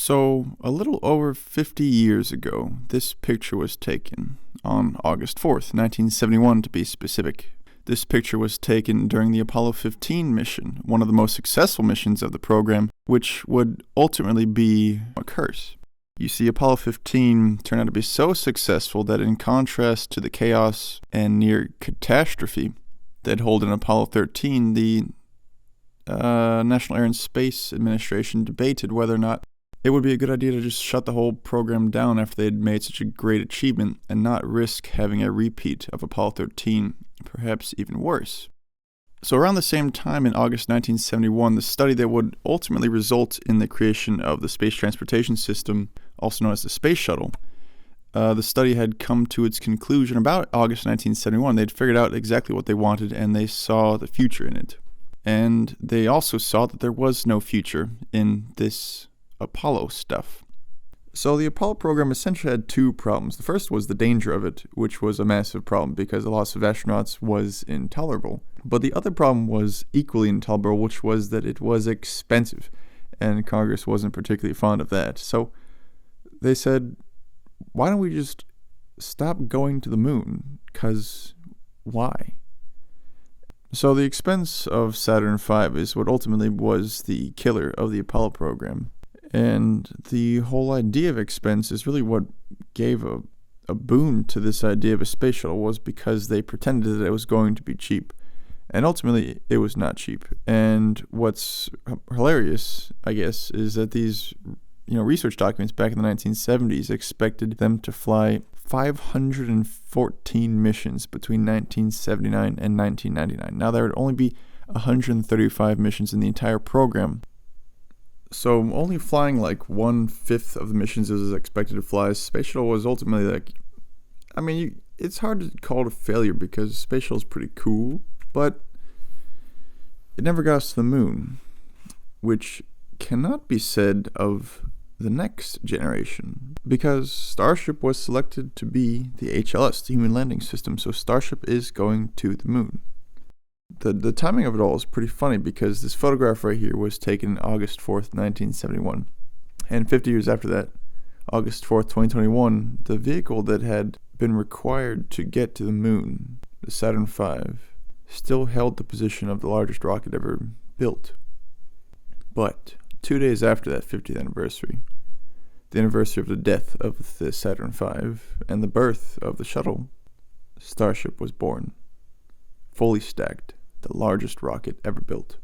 So, a little over 50 years ago, this picture was taken, on August 4th, 1971 to be specific. This picture was taken during the Apollo 15 mission, one of the most successful missions of the program, which would ultimately be a curse. You see, Apollo 15 turned out to be so successful that in contrast to the chaos and near catastrophe that hold in Apollo 13, the National Air and Space Administration debated whether or not it would be a good idea to just shut the whole program down after they had made such a great achievement and not risk having a repeat of Apollo 13, perhaps even worse. So around the same time in August 1971, the study that would ultimately result in the creation of the Space Transportation System, also known as the Space Shuttle, the study had come to its conclusion about August 1971. They'd figured out exactly what they wanted and they saw the future in it. And they also saw that there was no future in this Apollo stuff. So the Apollo program essentially had two problems. The first was the danger of it, which was a massive problem because the loss of astronauts was intolerable. But the other problem was equally intolerable, which was that it was expensive, and Congress wasn't particularly fond of that. So they said, why don't we just stop going to the moon? Because why? So the expense of Saturn V is what ultimately was the killer of the Apollo program. And the whole idea of expense is really what gave a boon to this idea of a space shuttle, was because they pretended that it was going to be cheap. And ultimately, it was not cheap. And what's hilarious, I guess, is that these research documents back in the 1970s expected them to fly 514 missions between 1979 and 1999. Now, there would only be 135 missions in the entire program. So only flying like 1/5 of the missions it was expected to fly. Space Shuttle was ultimately it's hard to call it a failure because Space Shuttle is pretty cool, but it never got us to the moon, which cannot be said of the next generation because Starship was selected to be the HLS, the Human Landing System, so Starship is going to the moon. The timing of it all is pretty funny because this photograph right here was taken August 4th, 1971. And 50 years after that, August 4th, 2021, the vehicle that had been required to get to the moon, the Saturn V, still held the position of the largest rocket ever built. But 2 days after that 50th anniversary, the anniversary of the death of the Saturn V and the birth of the shuttle, Starship was born, fully stacked. The largest rocket ever built.